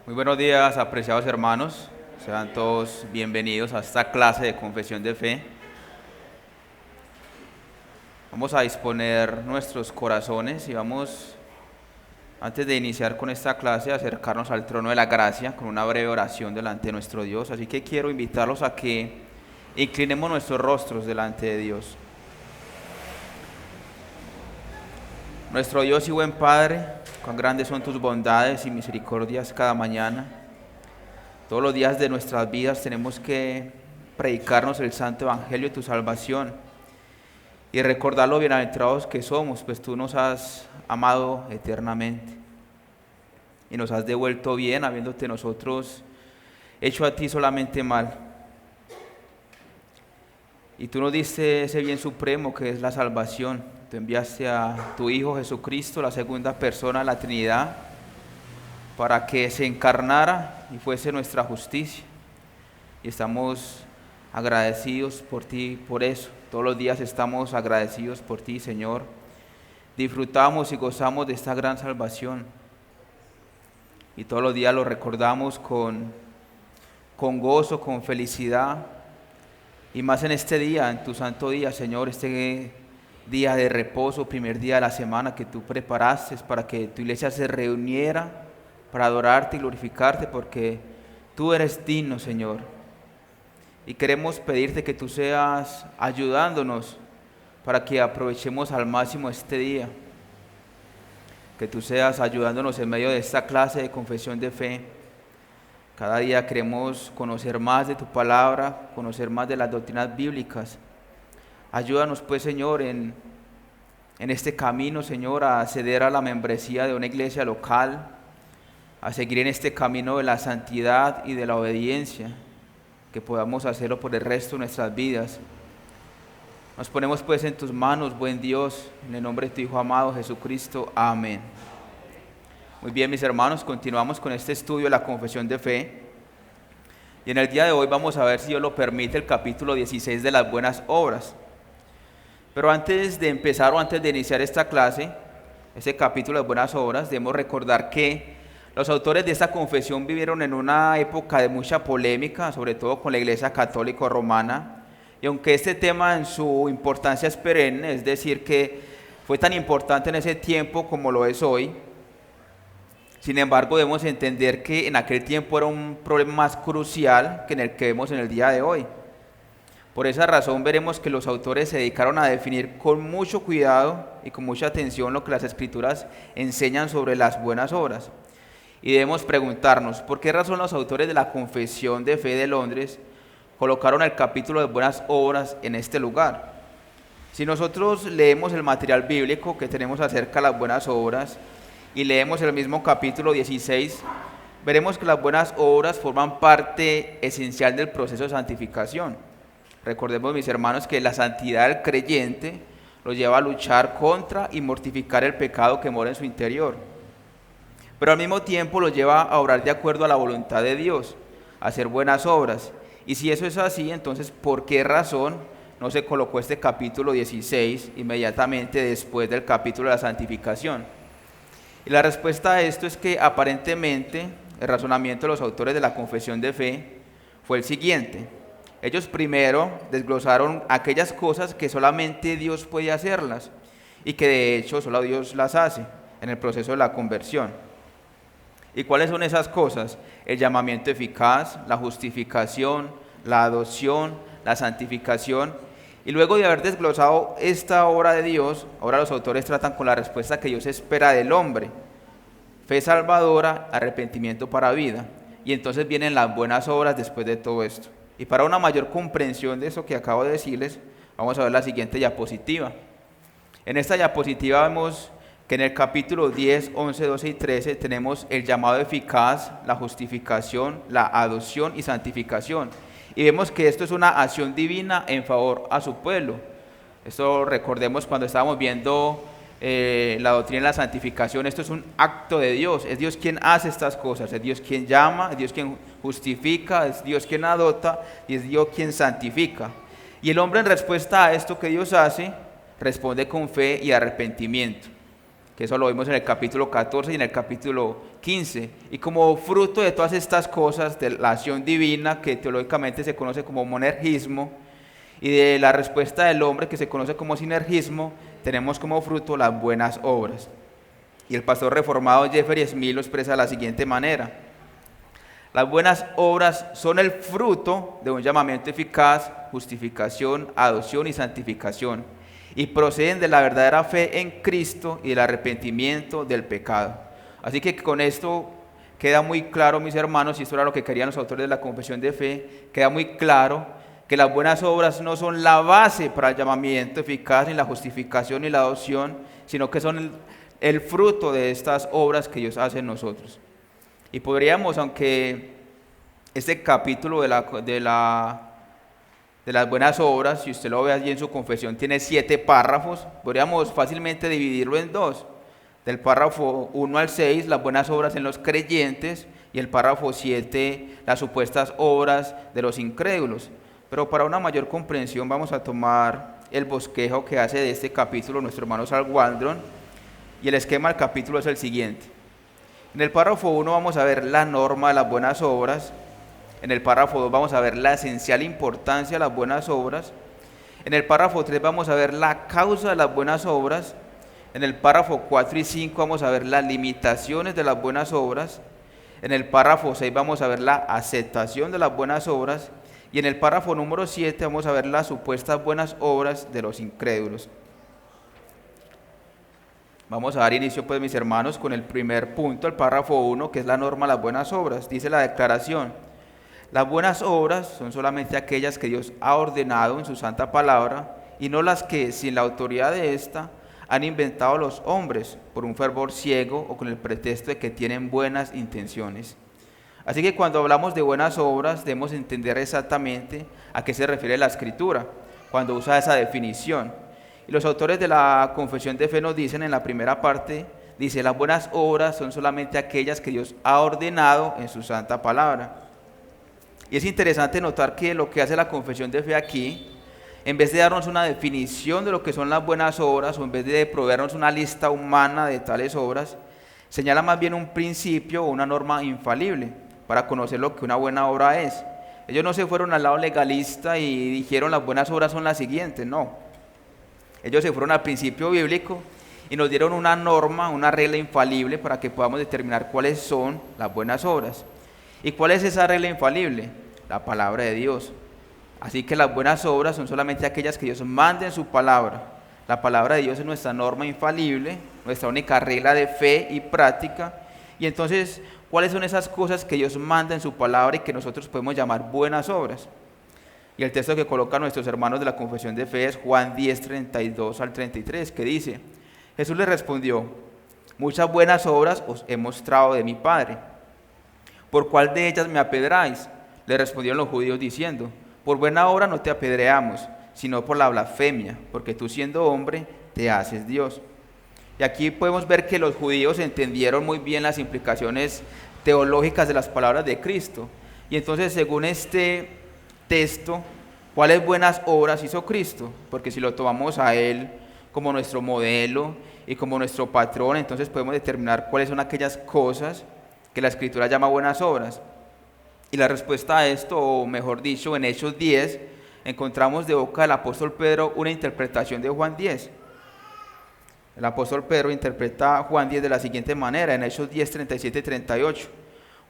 Muy buenos días, apreciados hermanos. Sean todos bienvenidos a esta clase de confesión de fe. Vamos a disponer nuestros corazones y vamos, antes de iniciar con esta clase, a acercarnos al trono de la gracia con una breve oración delante de nuestro Dios. Así que quiero invitarlos a que inclinemos nuestros rostros delante de Dios. Nuestro Dios y buen Padre, cuán grandes son tus bondades y misericordias cada mañana. Todos los días de nuestras vidas tenemos que predicarnos el santo evangelio de tu salvación y recordar lo bienaventurados que somos, pues tú nos has amado eternamente y nos has devuelto bien, habiéndote nosotros hecho a ti solamente mal. Y tú nos diste ese bien supremo que es la salvación. Tú enviaste a tu Hijo Jesucristo, la segunda persona de la Trinidad, para que se encarnara y fuese nuestra justicia. Y estamos agradecidos por ti, por eso. Todos los días estamos agradecidos por ti, Señor. Disfrutamos y gozamos de esta gran salvación. Y todos los días lo recordamos con gozo, con felicidad. Y más en este día, en tu santo día, Señor, este día de reposo, primer día de la semana que tú preparaste para que tu iglesia se reuniera para adorarte y glorificarte, porque tú eres digno, Señor. Y queremos pedirte que tú seas ayudándonos para que aprovechemos al máximo este día. Que tú seas ayudándonos en medio de esta clase de confesión de fe. Cada día queremos conocer más de tu palabra, conocer más de las doctrinas bíblicas. Ayúdanos pues, Señor, en este camino, Señor, a acceder a la membresía de una iglesia local, a seguir en este camino de la santidad y de la obediencia, que podamos hacerlo por el resto de nuestras vidas. Nos ponemos pues en tus manos, buen Dios, en el nombre de tu Hijo amado Jesucristo. Amén. Muy bien, mis hermanos, continuamos con este estudio de la confesión de fe. Y en el día de hoy vamos a ver, si Dios lo permite, el capítulo 16 de las buenas obras. Pero antes de empezar o antes de iniciar esta clase, este capítulo de buenas obras, debemos recordar que los autores de esta confesión vivieron en una época de mucha polémica, sobre todo con la Iglesia Católica Romana. Y aunque este tema en su importancia es perenne, es decir, que fue tan importante en ese tiempo como lo es hoy, sin embargo, debemos entender que en aquel tiempo era un problema más crucial que en el que vemos en el día de hoy. Por esa razón veremos que los autores se dedicaron a definir con mucho cuidado y con mucha atención lo que las Escrituras enseñan sobre las buenas obras. Y debemos preguntarnos, ¿por qué razón los autores de la Confesión de Fe de Londres colocaron el capítulo de buenas obras en este lugar? Si nosotros leemos el material bíblico que tenemos acerca de las buenas obras, y leemos el mismo capítulo 16, veremos que las buenas obras forman parte esencial del proceso de santificación. Recordemos, mis hermanos, que la santidad del creyente lo lleva a luchar contra y mortificar el pecado que mora en su interior. Pero al mismo tiempo lo lleva a obrar de acuerdo a la voluntad de Dios, a hacer buenas obras. Y si eso es así, entonces, ¿por qué razón no se colocó este capítulo 16 inmediatamente después del capítulo de la santificación? Y la respuesta a esto es que aparentemente el razonamiento de los autores de la confesión de fe fue el siguiente. Ellos primero desglosaron aquellas cosas que solamente Dios puede hacerlas y que de hecho solo Dios las hace en el proceso de la conversión. ¿Y cuáles son esas cosas? El llamamiento eficaz, la justificación, la adopción, la santificación. Y luego de haber desglosado esta obra de Dios, ahora los autores tratan con la respuesta que Dios espera del hombre: fe salvadora, arrepentimiento para vida. Y entonces vienen las buenas obras después de todo esto. Y para una mayor comprensión de eso que acabo de decirles, vamos a ver la siguiente diapositiva. En esta diapositiva vemos que en el capítulo 10, 11, 12 y 13 tenemos el llamado eficaz, la justificación, la adopción y santificación. Y vemos que esto es una acción divina en favor a su pueblo. Esto recordemos cuando estábamos viendo la doctrina de la santificación. Esto es un acto de Dios. Es Dios quien hace estas cosas. Es Dios quien llama, es Dios quien justifica, es Dios quien adopta y es Dios quien santifica. Y el hombre, en respuesta a esto que Dios hace, responde con fe y arrepentimiento. Que eso lo vimos en el capítulo 14 y en el capítulo 15. Y como fruto de todas estas cosas, de la acción divina, que teológicamente se conoce como monergismo, y de la respuesta del hombre, que se conoce como sinergismo, tenemos como fruto las buenas obras. Y el pastor reformado Jeffrey Smith lo expresa de la siguiente manera: las buenas obras son el fruto de un llamamiento eficaz, justificación, adopción y santificación, y proceden de la verdadera fe en Cristo y del arrepentimiento del pecado. Así que con esto queda muy claro, mis hermanos, y esto era lo que querían los autores de la confesión de fe, queda muy claro que las buenas obras no son la base para el llamamiento eficaz, ni la justificación, ni la adopción, sino que son el fruto de estas obras que Dios hace en nosotros. Y podríamos, aunque este capítulo de las buenas obras, si usted lo ve allí en su confesión, tiene 7 párrafos, podríamos fácilmente dividirlo en 2. Del párrafo 1 al 6, las buenas obras en los creyentes, y el párrafo 7, las supuestas obras de los incrédulos. Pero para una mayor comprensión vamos a tomar el bosquejo que hace de este capítulo nuestro hermano Sal Waldron, y el esquema del capítulo es el siguiente. En el párrafo 1 vamos a ver la norma de las buenas obras. En el párrafo 2 vamos a ver la esencial importancia de las buenas obras. En el párrafo 3 vamos a ver la causa de las buenas obras. En el párrafo 4 y 5 vamos a ver las limitaciones de las buenas obras. En el párrafo 6 vamos a ver la aceptación de las buenas obras. Y en el párrafo número 7 vamos a ver las supuestas buenas obras de los incrédulos. Vamos a dar inicio, pues, mis hermanos, con el primer punto, el párrafo 1, que es la norma de las buenas obras. Dice la declaración: las buenas obras son solamente aquellas que Dios ha ordenado en su santa palabra, y no las que, sin la autoridad de ésta, han inventado los hombres por un fervor ciego o con el pretexto de que tienen buenas intenciones. Así que cuando hablamos de buenas obras, debemos entender exactamente a qué se refiere la Escritura cuando usa esa definición. Y los autores de la confesión de fe nos dicen en la primera parte, dice: las buenas obras son solamente aquellas que Dios ha ordenado en su santa palabra. Y es interesante notar que lo que hace la confesión de fe aquí, en vez de darnos una definición de lo que son las buenas obras, o en vez de proveernos una lista humana de tales obras, señala más bien un principio o una norma infalible para conocer lo que una buena obra es. Ellos no se fueron al lado legalista y dijeron las buenas obras son las siguientes, no. Ellos se fueron al principio bíblico y nos dieron una norma, una regla infalible para que podamos determinar cuáles son las buenas obras. ¿Y cuál es esa regla infalible? La palabra de Dios. Así que las buenas obras son solamente aquellas que Dios manda en su palabra. La palabra de Dios es nuestra norma infalible, nuestra única regla de fe y práctica. Y entonces, ¿cuáles son esas cosas que Dios manda en su palabra y que nosotros podemos llamar buenas obras? Y el texto que colocan nuestros hermanos de la confesión de fe es Juan 10, 32 al 33, que dice: Jesús le respondió: muchas buenas obras os he mostrado de mi Padre. ¿Por cuál de ellas me apedráis? Le respondieron los judíos diciendo: por buena obra no te apedreamos, sino por la blasfemia, porque tú siendo hombre te haces Dios. Y aquí podemos ver que los judíos entendieron muy bien las implicaciones teológicas de las palabras de Cristo. Y entonces, según este texto, ¿cuáles buenas obras hizo Cristo? Porque si lo tomamos a Él como nuestro modelo y como nuestro patrón, entonces podemos determinar cuáles son aquellas cosas que la Escritura llama buenas obras. Y la respuesta a esto, o mejor dicho, en Hechos 10, encontramos de boca del apóstol Pedro una interpretación de Juan 10. El apóstol Pedro interpreta Juan 10 de la siguiente manera, en Hechos 10, 37 y 38.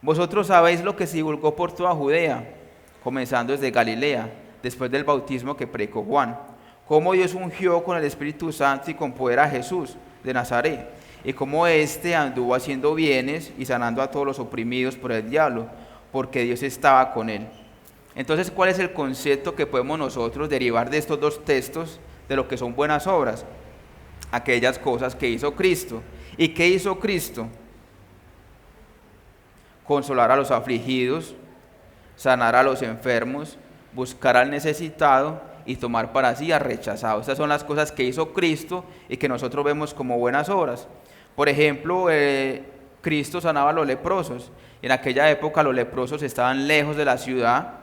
Vosotros sabéis lo que se divulgó por toda Judea, comenzando desde Galilea, después del bautismo que predicó Juan, cómo Dios ungió con el Espíritu Santo y con poder a Jesús de Nazaret, y cómo éste anduvo haciendo bienes y sanando a todos los oprimidos por el diablo, porque Dios estaba con él. Entonces, ¿cuál es el concepto que podemos nosotros derivar de estos dos textos de lo que son buenas obras? Aquellas cosas que hizo Cristo. ¿Y qué hizo Cristo? Consolar a los afligidos, sanar a los enfermos, buscar al necesitado y tomar para sí al rechazado. Estas son las cosas que hizo Cristo y que nosotros vemos como buenas obras. Por ejemplo, Cristo sanaba a los leprosos. En aquella época los leprosos estaban lejos de la ciudad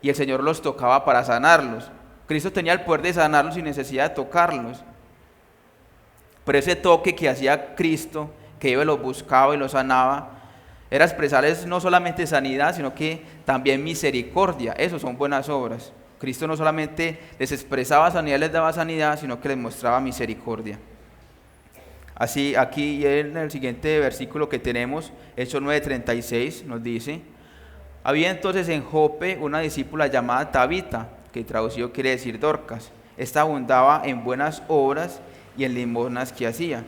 y el Señor los tocaba para sanarlos. Cristo tenía el poder de sanarlos sin necesidad de tocarlos. Pero ese toque que hacía Cristo, que ellos los buscaba y los sanaba, Era expresarles no solamente sanidad, sino que también misericordia. Eso son buenas obras. Cristo no solamente les expresaba sanidad, les daba sanidad, sino que les mostraba misericordia. Así, aquí en el siguiente versículo que tenemos, Hechos 9:36, nos dice: había entonces en Jope una discípula llamada Tabita, que traducido quiere decir Dorcas. Esta abundaba en buenas obras y en limosnas que hacía.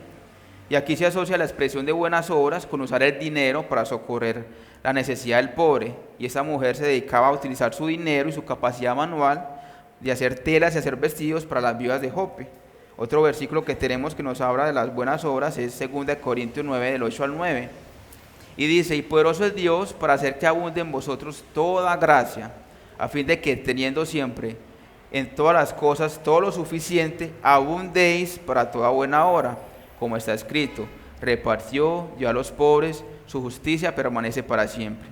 Y aquí se asocia la expresión de buenas obras con usar el dinero para socorrer la necesidad del pobre. Y esta mujer se dedicaba a utilizar su dinero y su capacidad manual de hacer telas y hacer vestidos para las viudas de Jope. Otro versículo que tenemos que nos habla de las buenas obras es 2 Corintios 9, del 8 al 9. Y dice: y poderoso es Dios para hacer que abunde en vosotros toda gracia, a fin de que, teniendo siempre en todas las cosas todo lo suficiente, abundéis para toda buena obra, como está escrito: repartió, dio a los pobres, su justicia permanece para siempre.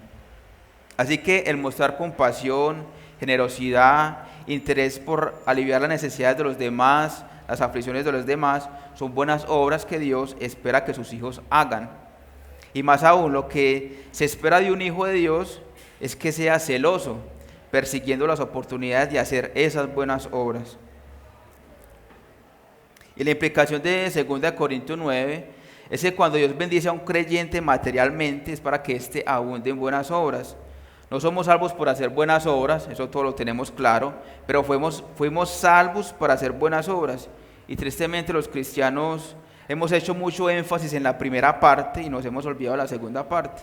Así que el mostrar compasión, generosidad, interés por aliviar las necesidades de los demás, las aflicciones de los demás, son buenas obras que Dios espera que sus hijos hagan. Y más aún, lo que se espera de un hijo de Dios es que sea celoso, persiguiendo las oportunidades de hacer esas buenas obras. Y la implicación de 2 Corintios 9 es que cuando Dios bendice a un creyente materialmente es para que éste abunde en buenas obras. No somos salvos por hacer buenas obras, eso todo lo tenemos claro, pero fuimos salvos para hacer buenas obras. Y tristemente los cristianos hemos hecho mucho énfasis en la primera parte y nos hemos olvidado de la segunda parte.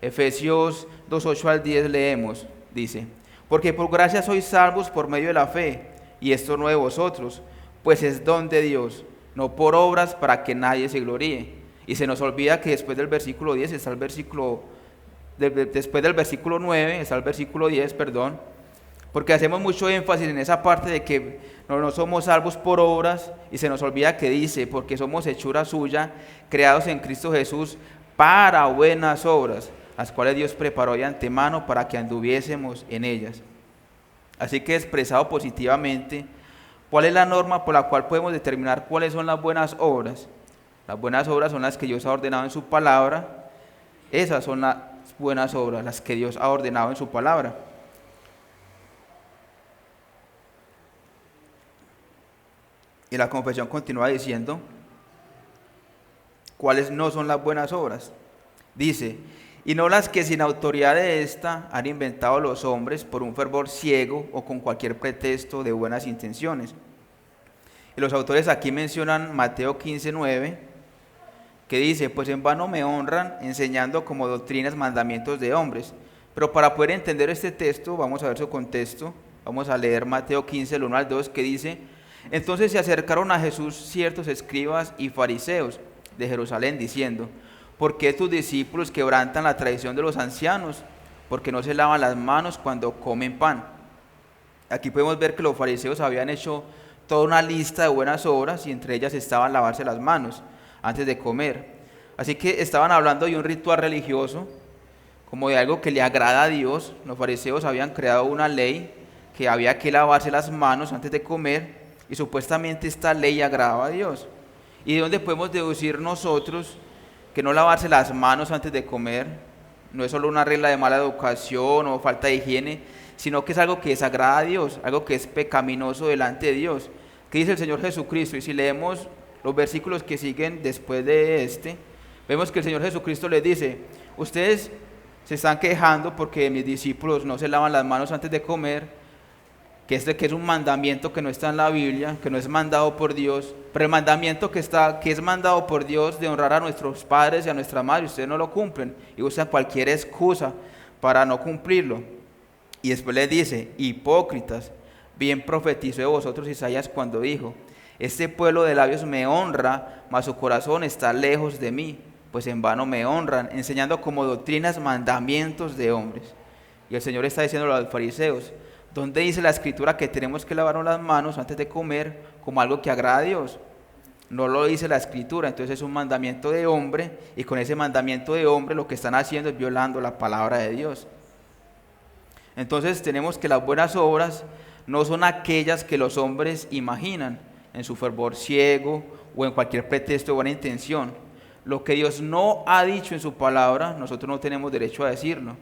Efesios 2:8 al 10 leemos, dice: porque por gracia sois salvos por medio de la fe, y esto no de vosotros, pues es don de Dios, no por obras, para que nadie se gloríe. Y se nos olvida que después del versículo 10 está el versículo, después del versículo 9 está el versículo 10, perdón, porque hacemos mucho énfasis en esa parte de que no somos salvos por obras, y se nos olvida que dice: porque somos hechura suya, creados en Cristo Jesús para buenas obras, las cuales Dios preparó de antemano para que anduviésemos en ellas. Así que, expresado positivamente, ¿cuál es la norma por la cual podemos determinar cuáles son las buenas obras? Las buenas obras son las que Dios ha ordenado en su palabra. Esas son las buenas obras, las que Dios ha ordenado en su palabra. Y la confesión continúa diciendo cuáles no son las buenas obras. Dice: y no las que sin autoridad de esta han inventado los hombres por un fervor ciego o con cualquier pretexto de buenas intenciones. Y los autores aquí mencionan Mateo 15:9, que dice: pues en vano me honran, enseñando como doctrinas mandamientos de hombres. Pero para poder entender este texto, vamos a ver su contexto. Vamos a leer Mateo 15, del 1 al 2, que dice: entonces se acercaron a Jesús ciertos escribas y fariseos de Jerusalén, diciendo: ¿por qué tus discípulos quebrantan la tradición de los ancianos? Porque no se lavan las manos cuando comen pan. Aquí podemos ver que los fariseos habían hecho toda una lista de buenas obras, y entre ellas estaban lavarse las manos antes de comer. Así que estaban hablando de un ritual religioso, como de algo que le agrada a Dios. Los fariseos habían creado una ley que había que lavarse las manos antes de comer, y supuestamente esta ley agradaba a Dios. ¿Y de dónde podemos deducir nosotros que no lavarse las manos antes de comer no es solo una regla de mala educación o falta de higiene, sino que es algo que desagrada a Dios, algo que es pecaminoso delante de Dios? ¿Qué dice el Señor Jesucristo? Y si leemos los versículos que siguen después de este, vemos que el Señor Jesucristo les dice: ustedes se están quejando porque mis discípulos no se lavan las manos antes de comer, que es un mandamiento que no está en la Biblia, que no es mandado por Dios, pero el mandamiento que es mandado por Dios de honrar a nuestros padres y a nuestra madre, ustedes no lo cumplen y usan cualquier excusa para no cumplirlo. Y después les dice: hipócritas, bien profetizó de vosotros Isaías cuando dijo: este pueblo de labios me honra, mas su corazón está lejos de mí, pues en vano me honran, enseñando como doctrinas mandamientos de hombres. Y el Señor está diciendo a los fariseos: ¿dónde dice la Escritura que tenemos que lavarnos las manos antes de comer como algo que agrada a Dios? No lo dice la Escritura. Entonces es un mandamiento de hombre, y con ese mandamiento de hombre lo que están haciendo es violando la palabra de Dios. Entonces tenemos que las buenas obras no son aquellas que los hombres imaginan en su fervor ciego o en cualquier pretexto de buena intención. Lo que Dios no ha dicho en su palabra, nosotros no tenemos derecho a decirlo.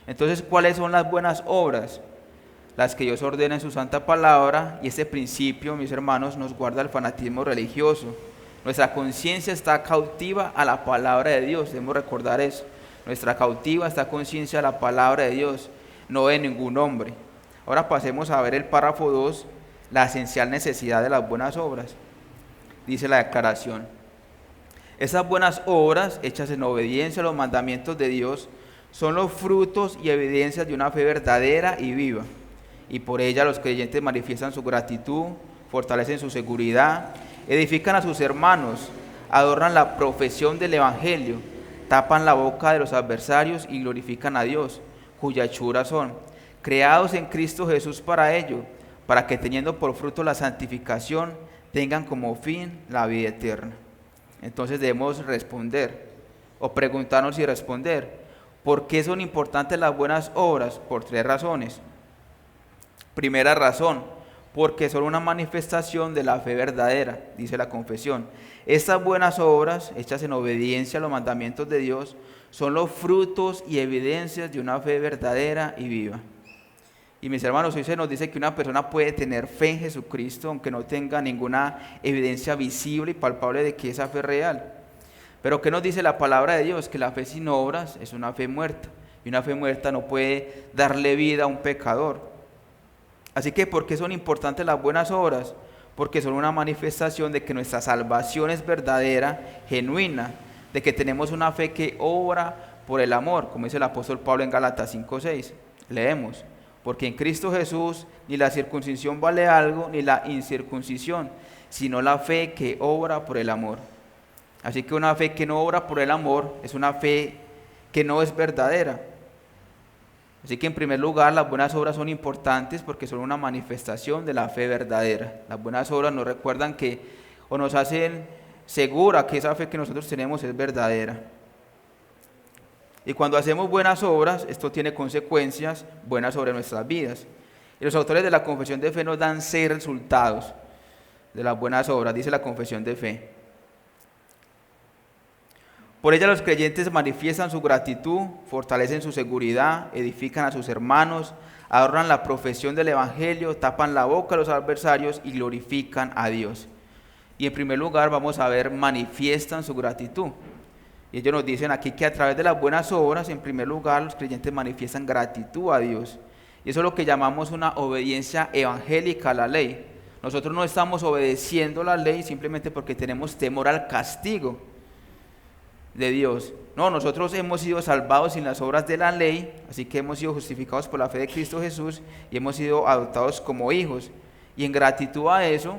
Entonces, ¿cuáles son las buenas obras? Las que Dios ordena en su santa palabra, y este principio, mis hermanos, nos guarda del fanatismo religioso. Nuestra conciencia está cautiva a la palabra de Dios, debemos recordar eso. Nuestra cautiva está conciencia a la palabra de Dios, no de ningún hombre. Ahora pasemos a ver el párrafo 2, la esencial necesidad de las buenas obras. Dice la declaración: esas buenas obras, hechas en obediencia a los mandamientos de Dios, son los frutos y evidencias de una fe verdadera y viva. Y por ella los creyentes manifiestan su gratitud, fortalecen su seguridad, edifican a sus hermanos, adornan la profesión del Evangelio, tapan la boca de los adversarios y glorifican a Dios, cuya hechura son, creados en Cristo Jesús para ello, para que teniendo por fruto la santificación, tengan como fin la vida eterna. Entonces debemos responder, o preguntarnos y responder, ¿por qué son importantes las buenas obras? Por 3 razones. Primera razón, porque son una manifestación de la fe verdadera, dice la confesión. Estas buenas obras, hechas en obediencia a los mandamientos de Dios, son los frutos y evidencias de una fe verdadera y viva. Y mis hermanos, hoy se nos dice que una persona puede tener fe en Jesucristo, aunque no tenga ninguna evidencia visible y palpable de que esa fe es real. Pero ¿qué nos dice la palabra de Dios? Que la fe sin obras es una fe muerta, y una fe muerta no puede darle vida a un pecador. Así que, ¿por qué son importantes las buenas obras? Porque son una manifestación de que nuestra salvación es verdadera, genuina, de que tenemos una fe que obra por el amor, como dice el apóstol Pablo en Gálatas 5:6. Leemos: porque en Cristo Jesús ni la circuncisión vale algo, ni la incircuncisión, sino la fe que obra por el amor. Así que una fe que no obra por el amor es una fe que no es verdadera. Así que en primer lugar, las buenas obras son importantes porque son una manifestación de la fe verdadera. Las buenas obras nos recuerdan que, o nos hacen segura que esa fe que nosotros tenemos es verdadera. Y cuando hacemos buenas obras, esto tiene consecuencias buenas sobre nuestras vidas. Y los autores de la confesión de fe nos dan 6 resultados de las buenas obras, dice la confesión de fe. Por ella los creyentes manifiestan su gratitud, fortalecen su seguridad, edifican a sus hermanos, adornan la profesión del Evangelio, tapan la boca a los adversarios y glorifican a Dios. Y en primer lugar vamos a ver, manifiestan su gratitud. Y ellos nos dicen aquí que a través de las buenas obras, en primer lugar, los creyentes manifiestan gratitud a Dios. Y eso es lo que llamamos una obediencia evangélica a la ley. Nosotros no estamos obedeciendo la ley simplemente porque tenemos temor al castigo de Dios. No, nosotros hemos sido salvados sin las obras de la ley, así que hemos sido justificados por la fe de Cristo Jesús y hemos sido adoptados como hijos. Y en gratitud a eso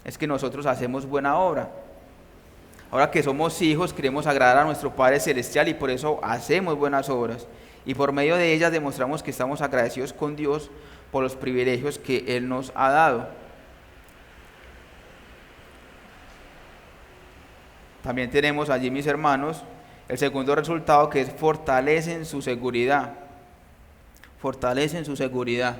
es que nosotros hacemos buena obra. Ahora que somos hijos, queremos agradar a nuestro Padre Celestial y por eso hacemos buenas obras. Y por medio de ellas demostramos que estamos agradecidos con Dios por los privilegios que Él nos ha dado. También tenemos allí, mis hermanos, el segundo resultado, que es fortalecen su seguridad. Fortalecen su seguridad.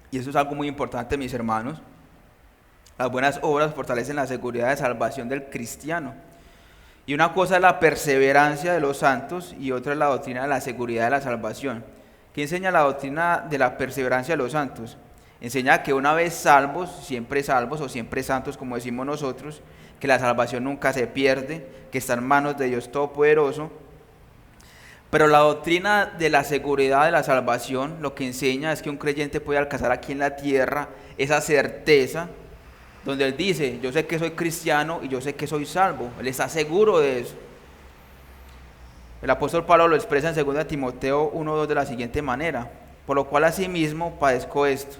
Y eso es algo muy importante, mis hermanos. Las buenas obras fortalecen la seguridad de salvación del cristiano. Y una cosa es la perseverancia de los santos y otra es la doctrina de la seguridad de la salvación. ¿Qué enseña la doctrina de la perseverancia de los santos? Enseña que una vez salvos o siempre santos, como decimos nosotros, que la salvación nunca se pierde, que está en manos de Dios Todopoderoso. Pero la doctrina de la seguridad de la salvación lo que enseña es que un creyente puede alcanzar aquí en la tierra esa certeza, donde él dice: yo sé que soy cristiano y yo sé que soy salvo. Él está seguro de eso. El apóstol Pablo lo expresa en 2 Timoteo 1:2 de la siguiente manera: por lo cual asimismo padezco esto,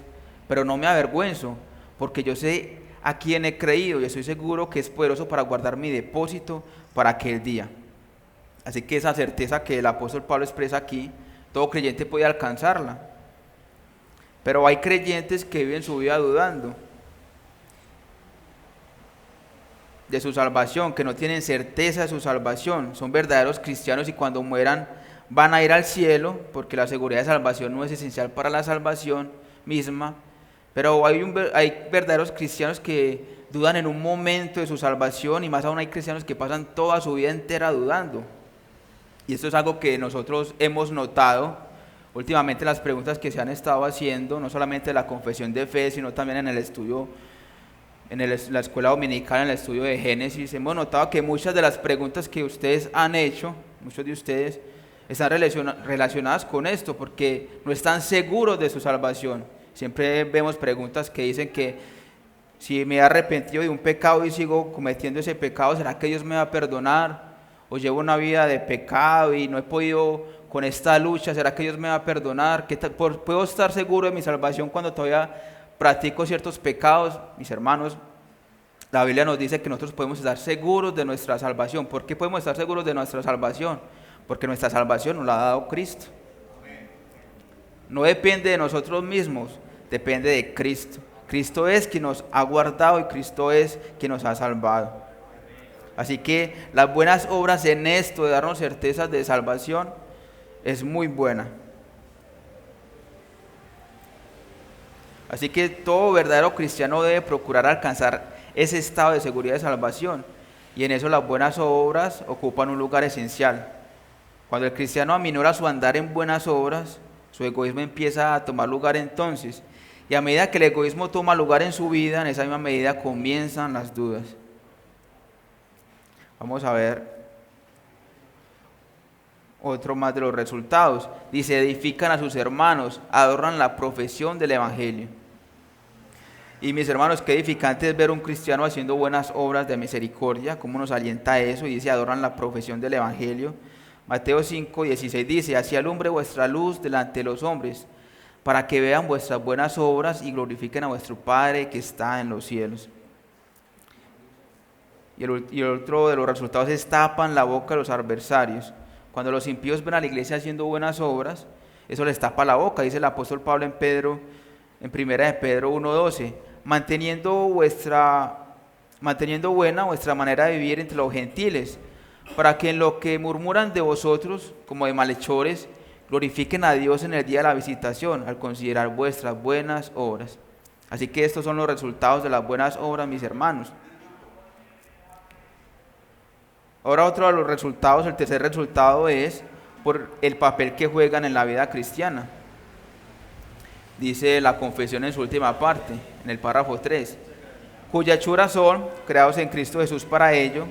pero no me avergüenzo, porque yo sé a quién he creído y estoy seguro que es poderoso para guardar mi depósito para aquel día. Así que esa certeza que el apóstol Pablo expresa aquí, todo creyente puede alcanzarla. Pero hay creyentes que viven su vida dudando de su salvación, que no tienen certeza de su salvación, son verdaderos cristianos y cuando mueran van a ir al cielo, porque la seguridad de salvación no es esencial para la salvación, misma, pero hay verdaderos cristianos que dudan en un momento de su salvación, y más aún hay cristianos que pasan toda su vida entera dudando. Y esto es algo que nosotros hemos notado últimamente, las preguntas que se han estado haciendo, no solamente de la confesión de fe, sino también en el estudio, la escuela dominical, en el estudio de Génesis. Hemos notado que muchas de las preguntas que ustedes han hecho, muchos de ustedes, están relacionadas con esto, porque no están seguros de su salvación. Siempre vemos preguntas que dicen que si me he arrepentido de un pecado y sigo cometiendo ese pecado, ¿será que Dios me va a perdonar? O llevo una vida de pecado y no he podido con esta lucha, ¿será que Dios me va a perdonar? ¿Puedo estar seguro de mi salvación cuando todavía practico ciertos pecados? Mis hermanos, la Biblia nos dice que nosotros podemos estar seguros de nuestra salvación. ¿Por qué podemos estar seguros de nuestra salvación? Porque nuestra salvación nos la ha dado Cristo. No depende de nosotros mismos, depende de Cristo. Cristo es quien nos ha guardado y Cristo es quien nos ha salvado. Así que las buenas obras en esto de darnos certezas de salvación es muy buena. Así que todo verdadero cristiano debe procurar alcanzar ese estado de seguridad de salvación, y en eso las buenas obras ocupan un lugar esencial. Cuando el cristiano aminora su andar en buenas obras, su egoísmo empieza a tomar lugar entonces, y a medida que el egoísmo toma lugar en su vida, en esa misma medida comienzan las dudas. Vamos a ver otro más de los resultados. Dice: edifican a sus hermanos, adornan la profesión del evangelio. Y mis hermanos, qué edificante es ver un cristiano haciendo buenas obras de misericordia, cómo nos alienta eso. Y dice: adornan la profesión del evangelio. Mateo 5:16 dice: así alumbre vuestra luz delante de los hombres, para que vean vuestras buenas obras y glorifiquen a vuestro Padre que está en los cielos. Y el otro de los resultados es: tapan la boca de los adversarios. Cuando los impíos ven a la iglesia haciendo buenas obras, eso les tapa la boca. Dice el apóstol Pablo en 1 de Pedro 1:12, manteniendo buena vuestra manera de vivir entre los gentiles, para que en lo que murmuran de vosotros, como de malhechores, glorifiquen a Dios en el día de la visitación, al considerar vuestras buenas obras. Así que estos son los resultados de las buenas obras, mis hermanos. Ahora otro de los resultados, el tercer resultado, es por el papel que juegan en la vida cristiana. Dice la confesión en su última parte, en el párrafo 3, cuya hechura son creados en Cristo Jesús para ello,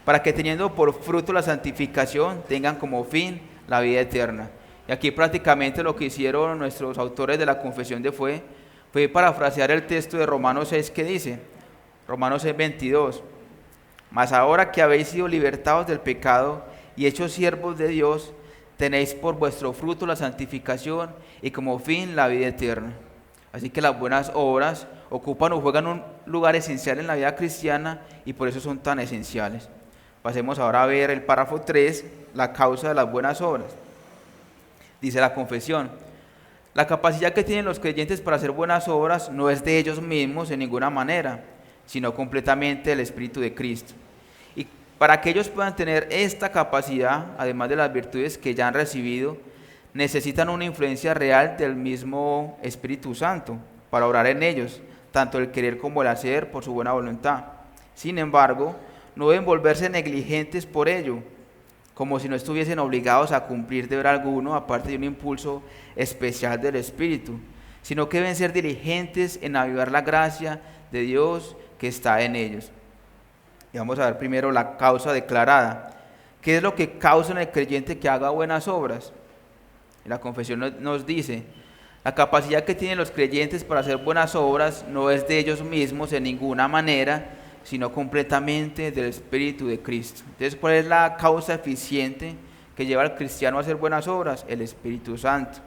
para que teniendo por fruto la santificación, tengan como fin la vida eterna. Y aquí prácticamente lo que hicieron nuestros autores de la confesión de fe fue parafrasear el texto de Romanos 6 que dice, Romanos 6:22, mas ahora que habéis sido libertados del pecado y hechos siervos de Dios, tenéis por vuestro fruto la santificación y como fin la vida eterna. Así que las buenas obras ocupan o juegan un lugar esencial en la vida cristiana y por eso son tan esenciales. Pasemos ahora a ver el párrafo 3, la causa de las buenas obras. Dice la confesión: la capacidad que tienen los creyentes para hacer buenas obras no es de ellos mismos en ninguna manera, sino completamente del Espíritu de Cristo. Y para que ellos puedan tener esta capacidad, además de las virtudes que ya han recibido, necesitan una influencia real del mismo Espíritu Santo para obrar en ellos, tanto el querer como el hacer por su buena voluntad. Sin embargo, no deben volverse negligentes por ello, como si no estuviesen obligados a cumplir deber alguno, aparte de un impulso especial del Espíritu, sino que deben ser diligentes en avivar la gracia de Dios que está en ellos. Y vamos a ver primero la causa declarada. ¿Qué es lo que causa en el creyente que haga buenas obras? La confesión nos dice: la capacidad que tienen los creyentes para hacer buenas obras no es de ellos mismos en ninguna manera, sino completamente del Espíritu de Cristo. Entonces, ¿cuál es la causa eficiente que lleva al cristiano a hacer buenas obras? El Espíritu Santo.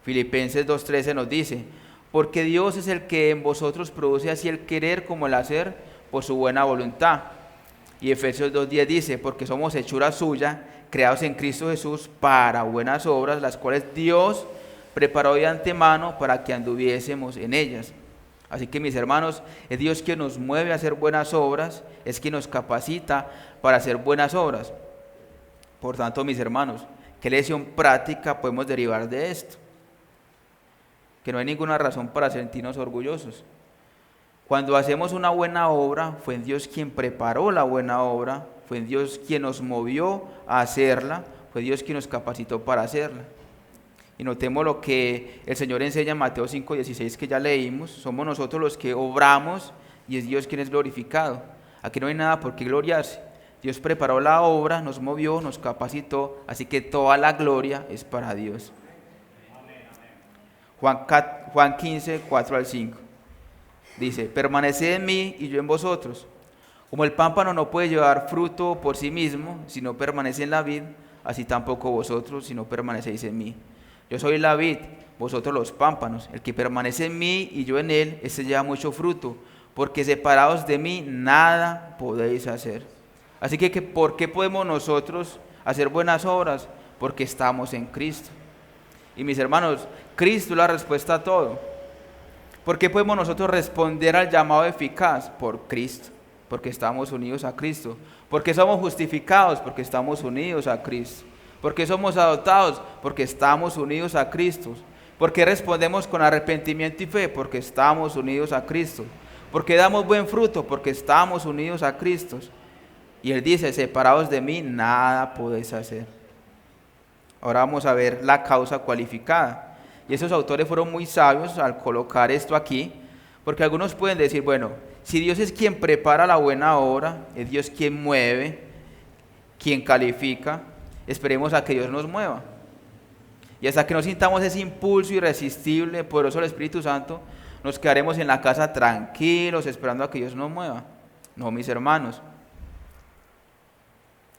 Filipenses 2:13 nos dice: porque Dios es el que en vosotros produce así el querer como el hacer por su buena voluntad. Y Efesios 2:10 dice: porque somos hechura suya, creados en Cristo Jesús para buenas obras, las cuales Dios preparó de antemano para que anduviésemos en ellas. Así que, mis hermanos, es Dios quien nos mueve a hacer buenas obras, es quien nos capacita para hacer buenas obras. Por tanto, mis hermanos, ¿qué lección práctica podemos derivar de esto? que no hay ninguna razón para sentirnos orgullosos. Cuando hacemos una buena obra, fue Dios quien preparó la buena obra, fue Dios quien nos movió a hacerla, fue Dios quien nos capacitó para hacerla. Y notemos lo que el Señor enseña en Mateo 5:16 que ya leímos, somos nosotros los que obramos y es Dios quien es glorificado. Aquí no hay nada por qué gloriarse. Dios preparó la obra, nos movió, nos capacitó, así que toda la gloria es para Dios. Juan 15, 4 al 5. Dice, permaneced en mí y yo en vosotros. Como el pámpano no puede llevar fruto por sí mismo, si no permanece en la vid, así tampoco vosotros, si no permanecéis en mí. Yo soy la vid, vosotros los pámpanos. El que permanece en mí y yo en él, ese lleva mucho fruto, porque separados de mí nada podéis hacer. Así que ¿por qué podemos nosotros hacer buenas obras? Porque estamos en Cristo. Y mis hermanos, Cristo es la respuesta a todo. ¿Por qué podemos nosotros responder al llamado eficaz? Por Cristo, porque estamos unidos a Cristo. ¿Por qué somos justificados? Porque estamos unidos a Cristo. ¿Por qué somos adoptados? Porque estamos unidos a Cristo. ¿Por qué respondemos con arrepentimiento y fe? Porque estamos unidos a Cristo. ¿Por qué damos buen fruto? Porque estamos unidos a Cristo. Y Él dice, separados de mí, nada podéis hacer. Ahora vamos a ver la causa cualificada. Y esos autores fueron muy sabios al colocar esto aquí, porque algunos pueden decir, bueno, si Dios es quien prepara la buena obra, es Dios quien mueve, quien califica, esperemos a que Dios nos mueva. Y hasta que no sintamos ese impulso irresistible, poderoso del Espíritu Santo, nos quedaremos en la casa tranquilos, esperando a que Dios nos mueva. No, mis hermanos.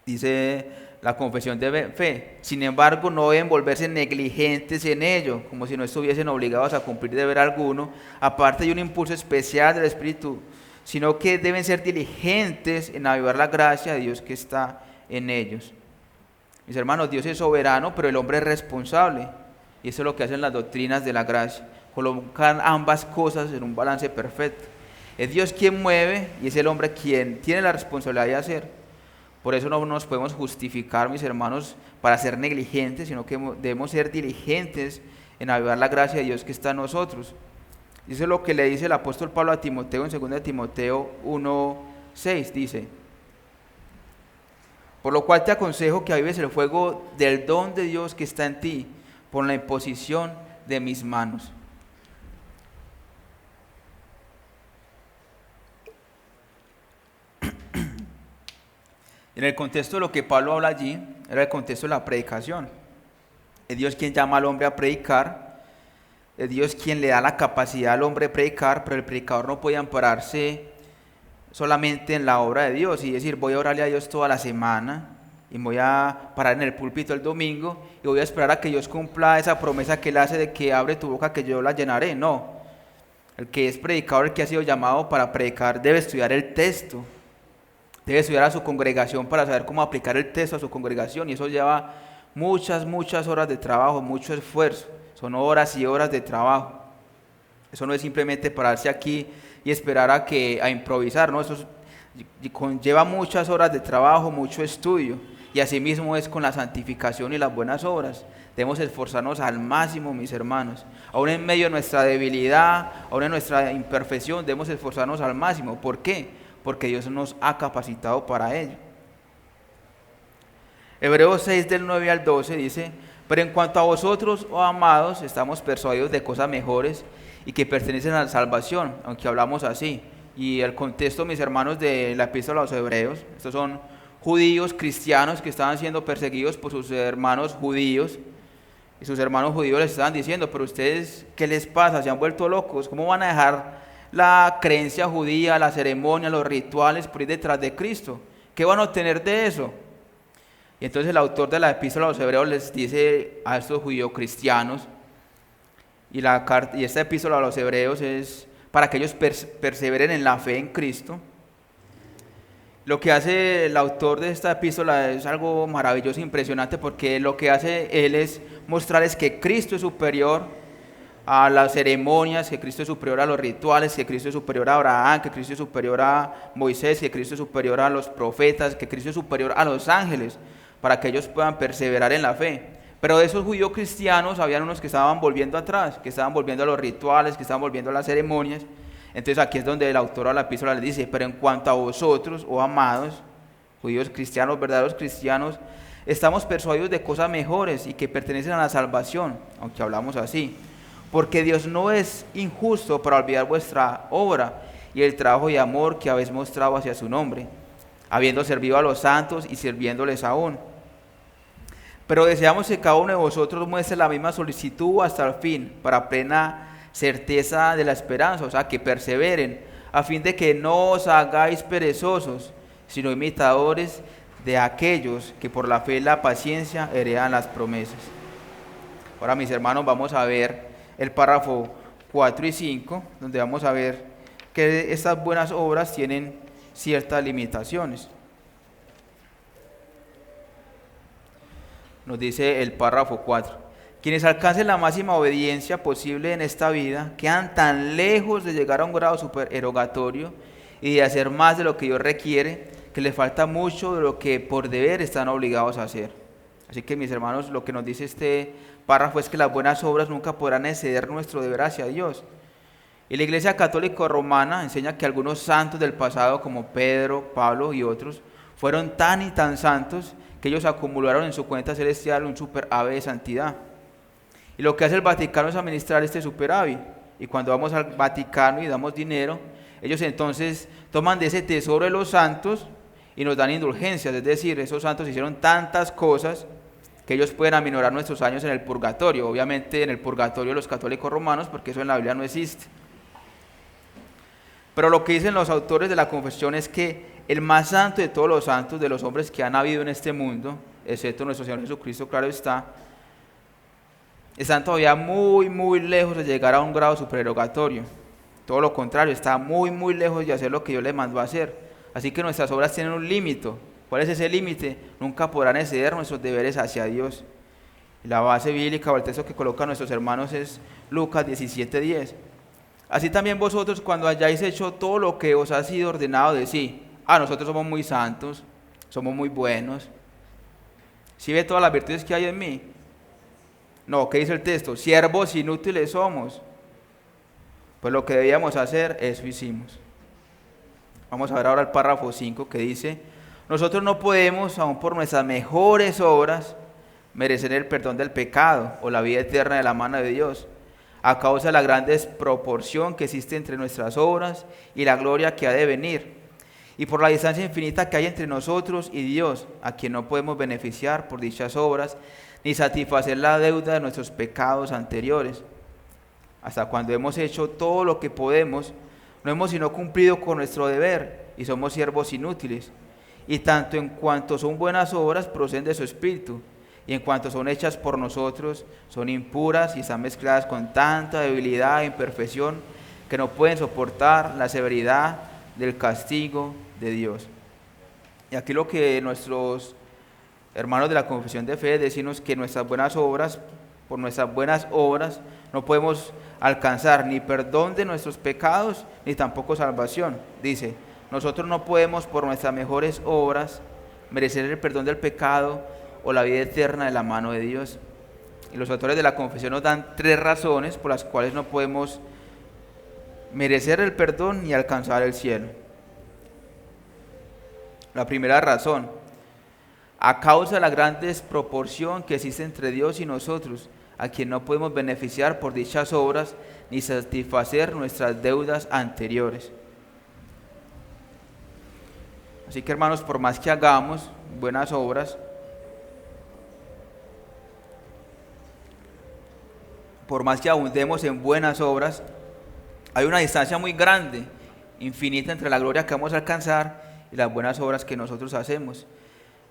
Dice la confesión de fe, sin embargo no deben volverse negligentes en ello, como si no estuviesen obligados a cumplir deber alguno, aparte de un impulso especial del Espíritu, sino que deben ser diligentes en avivar la gracia de Dios que está en ellos. Mis hermanos, Dios es soberano, pero el hombre es responsable, y eso es lo que hacen las doctrinas de la gracia, colocan ambas cosas en un balance perfecto. Es Dios quien mueve y es el hombre quien tiene la responsabilidad de hacer. Por eso no nos podemos justificar, mis hermanos, para ser negligentes, sino que debemos ser diligentes en avivar la gracia de Dios que está en nosotros. Y eso es lo que le dice el apóstol Pablo a Timoteo en 2 Timoteo 1:6, dice, por lo cual te aconsejo que avives el fuego del don de Dios que está en ti, por la imposición de mis manos. En el contexto de lo que Pablo habla allí, era el contexto de la predicación. Es Dios quien llama al hombre a predicar, es Dios quien le da la capacidad al hombre de predicar, pero el predicador no puede ampararse solamente en la obra de Dios y decir, voy a orarle a Dios toda la semana y voy a parar en el púlpito el domingo y voy a esperar a que Dios cumpla esa promesa que Él hace de que abre tu boca que yo la llenaré. No, el que es predicador, el que ha sido llamado para predicar, debe estudiar el texto. Debe estudiar a su congregación para saber cómo aplicar el texto a su congregación y eso lleva muchas horas de trabajo, mucho esfuerzo, son horas y horas de trabajo. Eso no es simplemente pararse aquí y esperar a improvisar, ¿no? Eso conlleva muchas horas de trabajo, mucho estudio y así mismo es con la santificación y las buenas obras. Debemos esforzarnos al máximo, mis hermanos, aún en medio de nuestra debilidad, aún en nuestra imperfección, debemos esforzarnos al máximo. ¿Por qué? Porque Dios nos ha capacitado para ello. Hebreos 6 del 9 al 12 dice, pero en cuanto a vosotros, oh amados, estamos persuadidos de cosas mejores y que pertenecen a la salvación, aunque hablamos así. Y el contexto, mis hermanos, de la epístola a los Hebreos, estos son judíos cristianos que estaban siendo perseguidos por sus hermanos judíos, y sus hermanos judíos les estaban diciendo, pero ustedes, ¿qué les pasa? ¿Se han vuelto locos? ¿Cómo van a dejar la creencia judía, la ceremonia, los rituales por ir detrás de Cristo? ¿Qué van a obtener de eso? Y entonces el autor de la epístola a los Hebreos les dice a estos judíos cristianos, y esta epístola a los Hebreos es para que ellos perseveren en la fe en Cristo. Lo que hace el autor de esta epístola es algo maravilloso, impresionante, porque lo que hace él es mostrarles que Cristo es superior a las ceremonias, que Cristo es superior a los rituales, que Cristo es superior a Abraham, que Cristo es superior a Moisés, que Cristo es superior a los profetas, que Cristo es superior a los ángeles, para que ellos puedan perseverar en la fe. Pero de esos judíos cristianos habían unos que estaban volviendo atrás, que estaban volviendo a los rituales, que estaban volviendo a las ceremonias. Entonces aquí es donde el autor de la epístola les dice: pero en cuanto a vosotros, oh amados, judíos cristianos, verdaderos cristianos, estamos persuadidos de cosas mejores y que pertenecen a la salvación, aunque hablamos así. Porque Dios no es injusto para olvidar vuestra obra y el trabajo y amor que habéis mostrado hacia su nombre, habiendo servido a los santos y sirviéndoles aún. Pero deseamos que cada uno de vosotros muestre la misma solicitud hasta el fin, para plena certeza de la esperanza, o sea, que perseveren, a fin de que no os hagáis perezosos, sino imitadores de aquellos que por la fe y la paciencia heredan las promesas. Ahora, mis hermanos, vamos a ver el párrafo 4 y 5, donde vamos a ver que estas buenas obras tienen ciertas limitaciones. Nos dice el párrafo 4: quienes alcancen la máxima obediencia posible en esta vida quedan tan lejos de llegar a un grado supererogatorio y de hacer más de lo que Dios requiere, que les falta mucho de lo que por deber están obligados a hacer. Así que, mis hermanos, lo que nos dice este párrafo es que las buenas obras nunca podrán exceder nuestro deber hacia Dios. Y la Iglesia Católica Romana enseña que algunos santos del pasado, como Pedro, Pablo y otros, fueron tan y tan santos que ellos acumularon en su cuenta celestial un superávit de santidad. Y lo que hace el Vaticano es administrar este superávit. Y cuando vamos al Vaticano y damos dinero, ellos entonces toman de ese tesoro de los santos y nos dan indulgencias. Es decir, esos santos hicieron tantas cosas que ellos pueden aminorar nuestros años en el purgatorio. Obviamente en el purgatorio de los católicos romanos, porque eso en la Biblia no existe. Pero lo que dicen los autores de la confesión es que el más santo de todos los santos, de los hombres que han habido en este mundo, excepto nuestro Señor Jesucristo, claro está todavía muy, muy lejos de llegar a un grado supererogatorio. Todo lo contrario, está muy, muy lejos de hacer lo que Dios le mandó a hacer. Así que nuestras obras tienen un límite. ¿Cuál es ese límite? Nunca podrán exceder nuestros deberes hacia Dios. Y la base bíblica o el texto que colocan nuestros hermanos es Lucas 17:10. Así también vosotros, cuando hayáis hecho todo lo que os ha sido ordenado, decid: nosotros somos muy santos, somos muy buenos. ¿Sí ve todas las virtudes que hay en mí? No, ¿qué dice el texto? Siervos inútiles somos. Pues lo que debíamos hacer, eso hicimos. Vamos a ver ahora el párrafo 5 que dice: nosotros no podemos, aun por nuestras mejores obras, merecer el perdón del pecado o la vida eterna de la mano de Dios, a causa de la gran desproporción que existe entre nuestras obras y la gloria que ha de venir, y por la distancia infinita que hay entre nosotros y Dios, a quien no podemos beneficiar por dichas obras, ni satisfacer la deuda de nuestros pecados anteriores. Hasta cuando hemos hecho todo lo que podemos, no hemos sino cumplido con nuestro deber, y somos siervos inútiles. Y tanto en cuanto son buenas obras, proceden de su espíritu, y en cuanto son hechas por nosotros, son impuras y están mezcladas con tanta debilidad e imperfección que no pueden soportar la severidad del castigo de Dios. Y aquí lo que nuestros hermanos de la confesión de fe decimos, que nuestras buenas obras, por nuestras buenas obras, no podemos alcanzar ni perdón de nuestros pecados, ni tampoco salvación. Dice: nosotros no podemos por nuestras mejores obras merecer el perdón del pecado o la vida eterna de la mano de Dios. Y los autores de la confesión nos dan 3 razones por las cuales no podemos merecer el perdón ni alcanzar el cielo. La primera razón: a causa de la gran desproporción que existe entre Dios y nosotros, a quien no podemos beneficiar por dichas obras ni satisfacer nuestras deudas anteriores. Así que, hermanos, por más que hagamos buenas obras, por más que abundemos en buenas obras, hay una distancia muy grande, infinita, entre la gloria que vamos a alcanzar y las buenas obras que nosotros hacemos.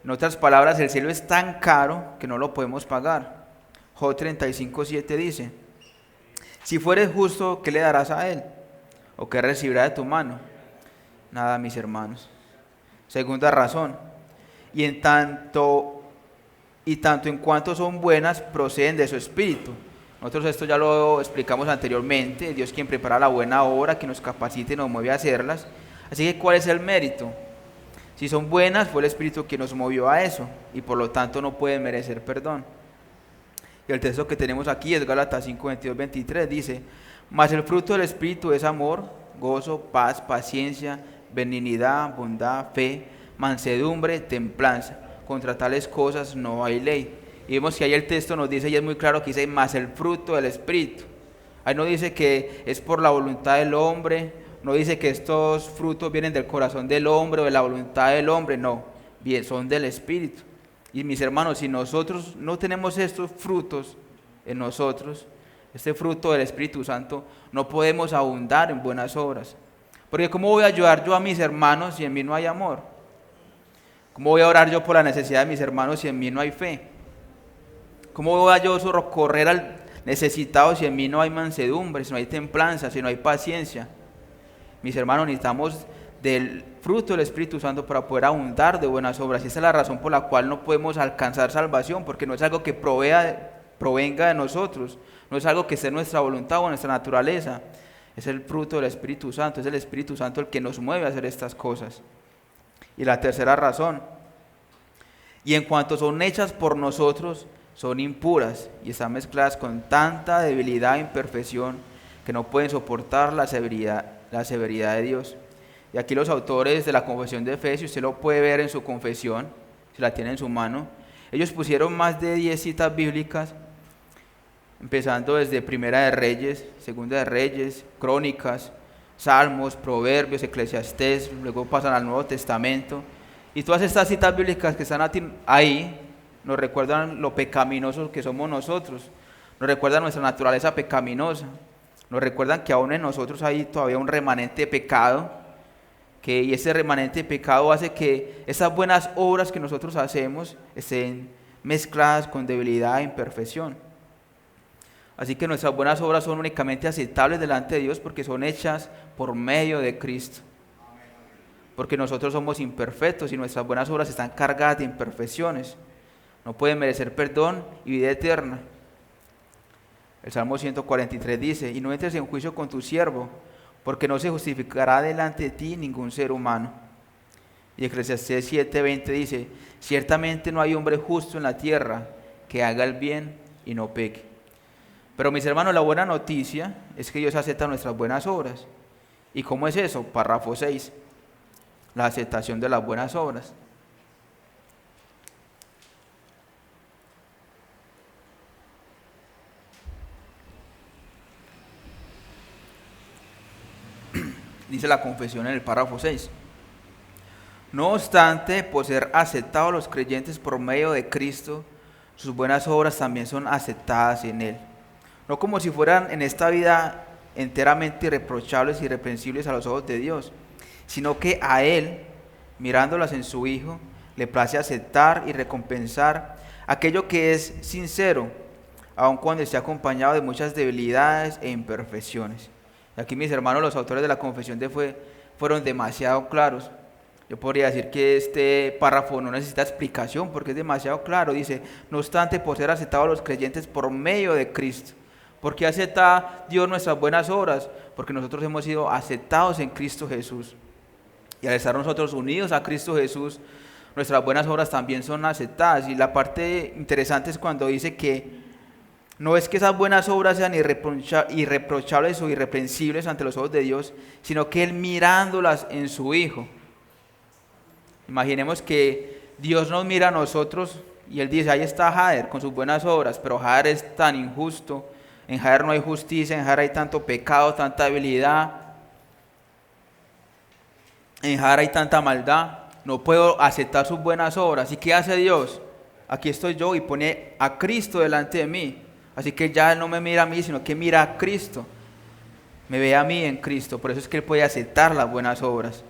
En otras palabras, el cielo es tan caro que no lo podemos pagar. Job 35:7 dice: si fueres justo, ¿qué le darás a él? ¿O qué recibirá de tu mano? Nada, mis hermanos. Segunda razón: y tanto en cuanto son buenas, proceden de su espíritu. Nosotros esto ya lo explicamos anteriormente. Dios quien prepara la buena obra, que nos capacite y nos mueve a hacerlas. Así que, ¿cuál es el mérito? Si son buenas, fue el Espíritu quien nos movió a eso, y por lo tanto no pueden merecer perdón. Y el texto que tenemos aquí es Gálatas 5, 22, 23, dice: mas el fruto del Espíritu es amor, gozo, paz, paciencia, benignidad, bondad, fe, mansedumbre, templanza. Contra tales cosas no hay ley. Y vemos que ahí el texto nos dice, y es muy claro que dice, más el fruto del Espíritu. Ahí no dice que es por la voluntad del hombre, no dice que estos frutos vienen del corazón del hombre o de la voluntad del hombre, no, bien, son del Espíritu. Y mis hermanos, si nosotros no tenemos estos frutos en nosotros, este fruto del Espíritu Santo, no podemos abundar en buenas obras. Porque ¿cómo voy a ayudar yo a mis hermanos si en mí no hay amor? ¿Cómo voy a orar yo por la necesidad de mis hermanos si en mí no hay fe? ¿Cómo voy a yo socorrer al necesitado si en mí no hay mansedumbre, si no hay templanza, si no hay paciencia? Mis hermanos, necesitamos del fruto del Espíritu Santo para poder abundar de buenas obras. Y esa es la razón por la cual no podemos alcanzar salvación, porque no es algo que provenga de nosotros, no es algo que esté en nuestra voluntad o en nuestra naturaleza. Es el fruto del Espíritu Santo, es el Espíritu Santo el que nos mueve a hacer estas cosas. Y la tercera razón, y en cuanto son hechas por nosotros, son impuras y están mezcladas con tanta debilidad e imperfección que no pueden soportar la severidad de Dios. Y aquí los autores de la confesión de Efesios, usted lo puede ver en su confesión, si la tiene en su mano, ellos pusieron más de 10 citas bíblicas, empezando desde Primera de Reyes, Segunda de Reyes, Crónicas, Salmos, Proverbios, Eclesiastés, luego pasan al Nuevo Testamento, y todas estas citas bíblicas que están ahí nos recuerdan lo pecaminosos que somos nosotros, nos recuerdan nuestra naturaleza pecaminosa, nos recuerdan que aún en nosotros hay todavía un remanente de pecado, y ese remanente de pecado hace que esas buenas obras que nosotros hacemos estén mezcladas con debilidad e imperfección. Así que nuestras buenas obras son únicamente aceptables delante de Dios porque son hechas por medio de Cristo. Porque nosotros somos imperfectos y nuestras buenas obras están cargadas de imperfecciones. No pueden merecer perdón y vida eterna. El Salmo 143 dice: y no entres en juicio con tu siervo, porque no se justificará delante de ti ningún ser humano. Y Eclesiastés 7:20 dice: ciertamente no hay hombre justo en la tierra que haga el bien y no peque. Pero mis hermanos, la buena noticia es que Dios acepta nuestras buenas obras. ¿Y cómo es eso? Párrafo 6, la aceptación de las buenas obras. Dice la confesión en el párrafo 6. No obstante, por ser aceptados los creyentes por medio de Cristo, sus buenas obras también son aceptadas en Él. No como si fueran en esta vida enteramente irreprochables y irreprensibles a los ojos de Dios, sino que a Él, mirándolas en su Hijo, le place aceptar y recompensar aquello que es sincero, aun cuando esté acompañado de muchas debilidades e imperfecciones. Y aquí, mis hermanos, los autores de la confesión de fe fueron demasiado claros. Yo podría decir que este párrafo no necesita explicación porque es demasiado claro. Dice: no obstante, por ser aceptados los creyentes por medio de Cristo. ¿Por qué acepta Dios nuestras buenas obras? Porque nosotros hemos sido aceptados en Cristo Jesús. Y al estar nosotros unidos a Cristo Jesús, nuestras buenas obras también son aceptadas. Y la parte interesante es cuando dice que no es que esas buenas obras sean irreprochables o irreprensibles ante los ojos de Dios, sino que Él mirándolas en su Hijo. Imaginemos que Dios nos mira a nosotros y Él dice: ahí está Jader con sus buenas obras, pero Jader es tan injusto, en Jader no hay justicia, en Jader hay tanto pecado, tanta debilidad, en Jader hay tanta maldad, no puedo aceptar sus buenas obras. ¿Y qué hace Dios? Aquí estoy yo, y pone a Cristo delante de mí. Así que ya Él no me mira a mí, sino que mira a Cristo, me ve a mí en Cristo. Por eso es que Él puede aceptar las buenas obras.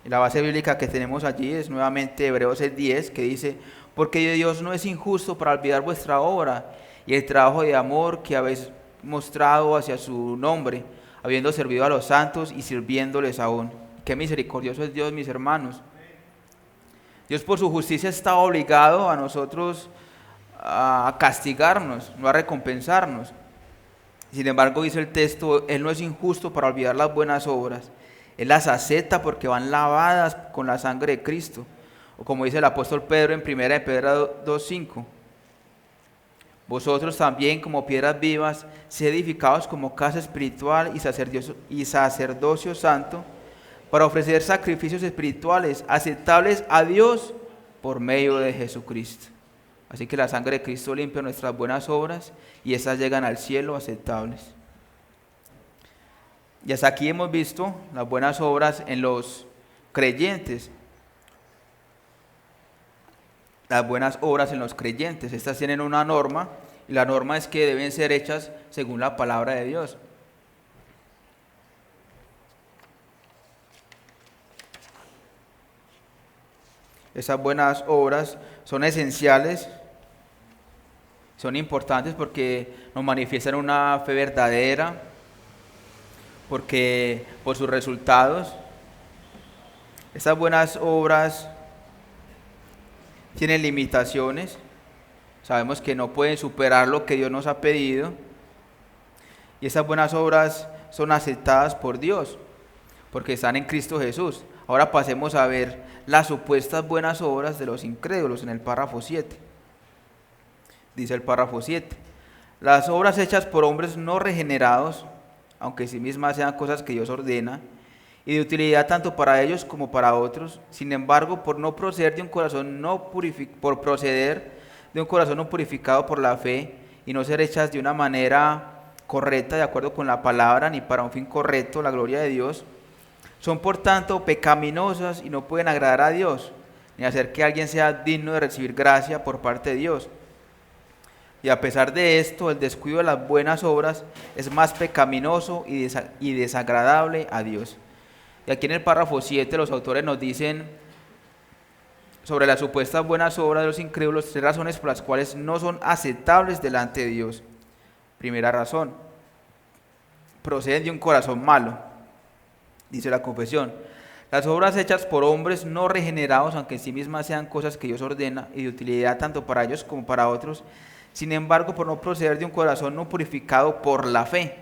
Y la base bíblica que tenemos allí es nuevamente Hebreos 6:10, que dice: porque Dios no es injusto para olvidar vuestra obra y el trabajo de amor que habéis mostrado hacia su nombre, habiendo servido a los santos y sirviéndoles aún. Qué misericordioso es Dios, mis hermanos. Dios, por su justicia, está obligado a nosotros a castigarnos, no a recompensarnos. Sin embargo, dice el texto, Él no es injusto para olvidar las buenas obras. Él las acepta porque van lavadas con la sangre de Cristo. O como dice el apóstol Pedro en 1 Pedro 2:5: Vosotros también, como piedras vivas, sed edificados como casa espiritual y sacerdocio santo, para ofrecer sacrificios espirituales aceptables a Dios por medio de Jesucristo. Así que la sangre de Cristo limpia nuestras buenas obras y esas llegan al cielo aceptables. Y hasta aquí hemos visto las buenas obras en los creyentes. Las buenas obras en los creyentes. Estas tienen una norma y la norma es que deben ser hechas según la palabra de Dios. Esas buenas obras son esenciales, son importantes porque nos manifiestan una fe verdadera, porque por sus resultados, esas buenas obras tienen limitaciones. Sabemos que no pueden superar lo que Dios nos ha pedido. Y esas buenas obras son aceptadas por Dios, porque están en Cristo Jesús. Ahora pasemos a ver las supuestas buenas obras de los incrédulos en el párrafo 7. Dice el párrafo 7. Las obras hechas por hombres no regenerados, aunque en sí mismas sean cosas que Dios ordena, y de utilidad tanto para ellos como para otros, sin embargo, por proceder de un corazón no purificado por la fe, y no ser hechas de una manera correcta, de acuerdo con la palabra, ni para un fin correcto, la gloria de Dios, son por tanto pecaminosas y no pueden agradar a Dios, ni hacer que alguien sea digno de recibir gracia por parte de Dios. Y a pesar de esto, el descuido de las buenas obras es más pecaminoso y desagradable a Dios. Y aquí en el párrafo 7 los autores nos dicen sobre las supuestas buenas obras de los incrédulos 3 razones por las cuales no son aceptables delante de Dios. Primera razón, proceden de un corazón malo. Dice la confesión, las obras hechas por hombres no regenerados, aunque en sí mismas sean cosas que Dios ordena y de utilidad tanto para ellos como para otros, sin embargo, por no proceder de un corazón no purificado por la fe.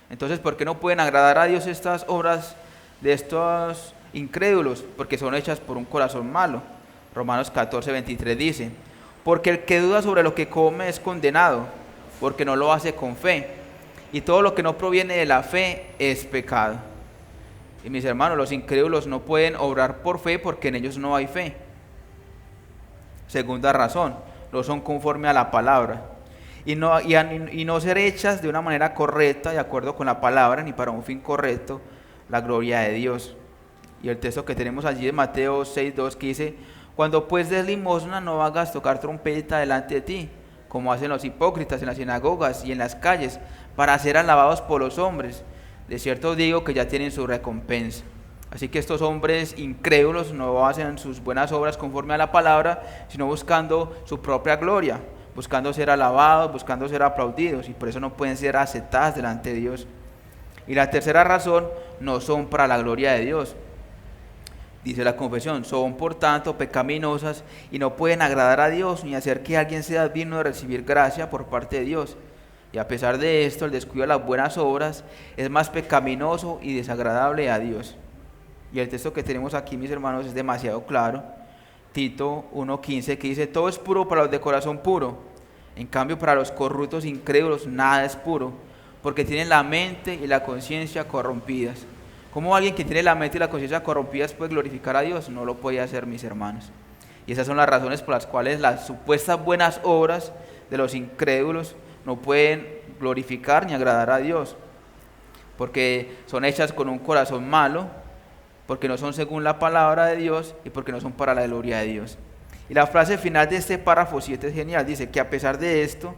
Entonces, ¿por qué no pueden agradar a Dios estas obras de estos incrédulos? Porque son hechas por un corazón malo. Romanos 14:23 dice, porque el que duda sobre lo que come es condenado, porque no lo hace con fe, y todo lo que no proviene de la fe es pecado. Y mis hermanos, los incrédulos no pueden obrar por fe porque en ellos no hay fe. Segunda razón, no son conforme a la palabra. Y no ser hechas de una manera correcta, de acuerdo con la palabra, ni para un fin correcto, la gloria de Dios. Y el texto que tenemos allí de Mateo 6:2 que dice, cuando pues des limosna no hagas tocar trompeta delante de ti, como hacen los hipócritas en las sinagogas y en las calles, para ser alabados por los hombres. De cierto os digo que ya tienen su recompensa. Así que estos hombres incrédulos no hacen sus buenas obras conforme a la palabra, sino buscando su propia gloria, buscando ser alabados, buscando ser aplaudidos, y por eso no pueden ser aceptadas delante de Dios. Y la tercera razón, no son para la gloria de Dios. Dice la confesión, son por tanto pecaminosas y no pueden agradar a Dios, ni hacer que alguien sea digno de recibir gracia por parte de Dios. Y a pesar de esto, el descuido de las buenas obras es más pecaminoso y desagradable a Dios. Y el texto que tenemos aquí, mis hermanos, es demasiado claro. Tito 1:15, que dice, todo es puro para los de corazón puro. En cambio, para los corruptos incrédulos, nada es puro, porque tienen la mente y la conciencia corrompidas. ¿Cómo alguien que tiene la mente y la conciencia corrompidas puede glorificar a Dios? No lo puede hacer, mis hermanos. Y esas son las razones por las cuales las supuestas buenas obras de los incrédulos no pueden glorificar ni agradar a Dios, porque son hechas con un corazón malo, porque no son según la palabra de Dios y porque no son para la gloria de Dios. Y la frase final de este párrafo 7 es genial, dice que a pesar de esto,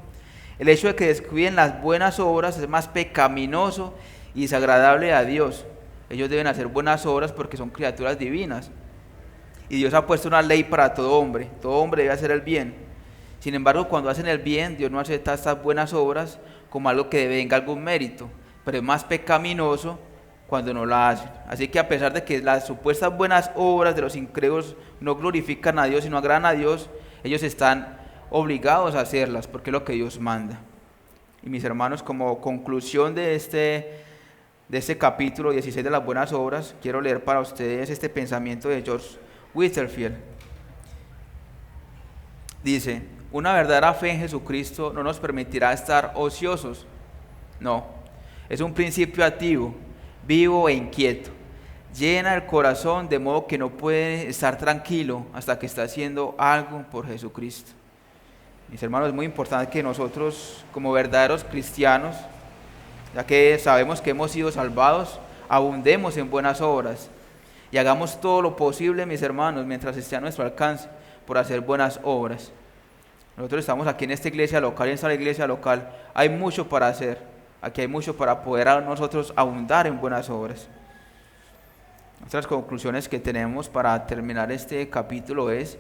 el hecho de que descuiden las buenas obras es más pecaminoso y desagradable a Dios. Ellos deben hacer buenas obras porque son criaturas divinas. Y Dios ha puesto una ley para todo hombre debe hacer el bien. Sin embargo, cuando hacen el bien, Dios no acepta estas buenas obras como algo que venga algún mérito, pero es más pecaminoso cuando no la hacen. Así que a pesar de que las supuestas buenas obras de los incrédulos no glorifican a Dios y no agradan a Dios, ellos están obligados a hacerlas porque es lo que Dios manda. Y mis hermanos, como conclusión de este capítulo 16 de las buenas obras, quiero leer para ustedes este pensamiento de George Whitefield. Dice, Una verdadera fe en Jesucristo no nos permitirá estar ociosos. No, es un principio activo, vivo e inquieto. Llena el corazón de modo que no puede estar tranquilo hasta que está haciendo algo por Jesucristo. Mis hermanos, es muy importante que nosotros, como verdaderos cristianos, ya que sabemos que hemos sido salvados, abundemos en buenas obras y hagamos todo lo posible, mis hermanos, mientras esté a nuestro alcance, por hacer buenas obras. Nosotros estamos aquí en esta iglesia local, en esta iglesia local hay mucho para hacer, aquí hay mucho para poder nosotros abundar en buenas obras. Otras conclusiones que tenemos para terminar este capítulo es: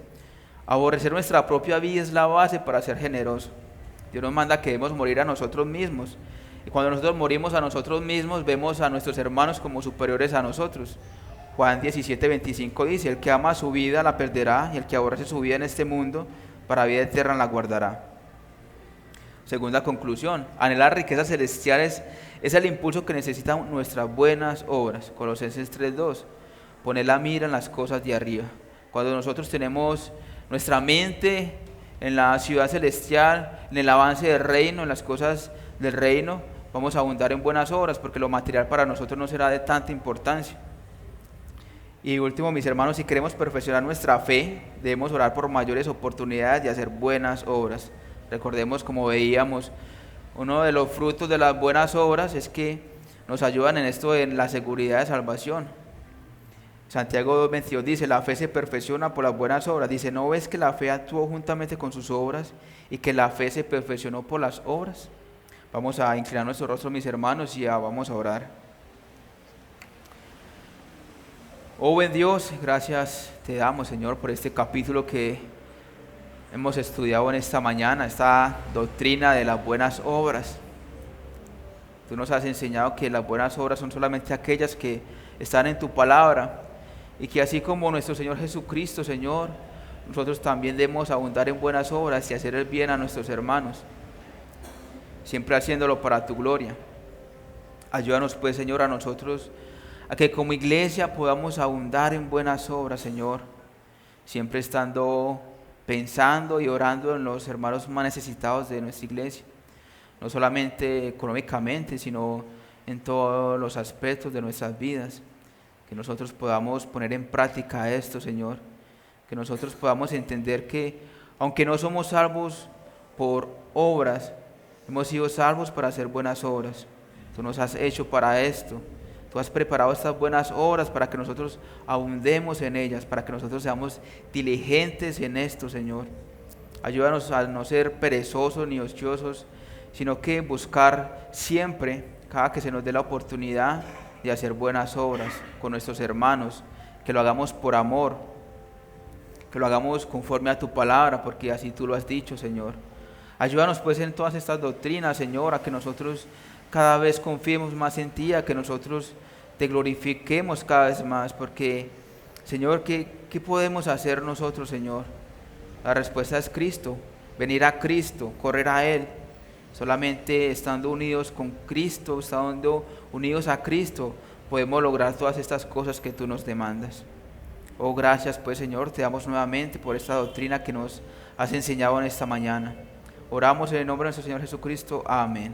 aborrecer nuestra propia vida es la base para ser generoso. Dios nos manda que debemos morir a nosotros mismos. Y cuando nosotros morimos a nosotros mismos, vemos a nuestros hermanos como superiores a nosotros. Juan 17:25 dice: el que ama su vida la perderá, y el que aborrece su vida en este mundo, para vida eterna la guardará. Segunda conclusión: anhelar riquezas celestiales es el impulso que necesitan nuestras buenas obras. Colosenses 3:2. Poner la mira en las cosas de arriba. Cuando nosotros tenemos nuestra mente en la ciudad celestial, en el avance del reino, en las cosas del reino, vamos a abundar en buenas obras, porque lo material para nosotros no será de tanta importancia. Y último, mis hermanos, si queremos perfeccionar nuestra fe, debemos orar por mayores oportunidades de hacer buenas obras. Recordemos, como veíamos, uno de los frutos de las buenas obras es que nos ayudan en esto, en la seguridad de salvación. Santiago 2:22 dice: la fe se perfecciona por las buenas obras. Dice: ¿no ves que la fe actuó juntamente con sus obras y que la fe se perfeccionó por las obras? Vamos a inclinar nuestro rostro, mis hermanos, y vamos a orar. Oh buen Dios, gracias te damos, Señor, por este capítulo que hemos estudiado en esta mañana, esta doctrina de las buenas obras. Tú nos has enseñado que las buenas obras son solamente aquellas que están en tu palabra, y que así como nuestro Señor Jesucristo, Señor, nosotros también debemos abundar en buenas obras y hacer el bien a nuestros hermanos, siempre haciéndolo para tu gloria. Ayúdanos pues, Señor, a nosotros a que como iglesia podamos abundar en buenas obras, Señor, siempre estando pensando y orando en los hermanos más necesitados de nuestra iglesia, no solamente económicamente, sino en todos los aspectos de nuestras vidas. Que nosotros podamos poner en práctica esto, Señor, que nosotros podamos entender que aunque no somos salvos por obras, hemos sido salvos para hacer buenas obras. Tú nos has hecho para esto. Tú has preparado estas buenas obras para que nosotros abundemos en ellas, para que nosotros seamos diligentes en esto, Señor. Ayúdanos a no ser perezosos ni ociosos, sino que buscar siempre, cada que se nos dé la oportunidad, de hacer buenas obras con nuestros hermanos, que lo hagamos por amor, que lo hagamos conforme a tu palabra, porque así tú lo has dicho, Señor. Ayúdanos pues en todas estas doctrinas, Señor, a que nosotros cada vez confiemos más en ti, a que nosotros te glorifiquemos cada vez más, porque, Señor, ¿qué podemos hacer nosotros, Señor? La respuesta es Cristo, venir a Cristo, correr a Él. Solamente estando unidos con Cristo, estando unidos a Cristo, podemos lograr todas estas cosas que tú nos demandas. Oh, gracias pues, Señor, te damos nuevamente por esta doctrina que nos has enseñado en esta mañana. Oramos en el nombre de nuestro Señor Jesucristo. Amén.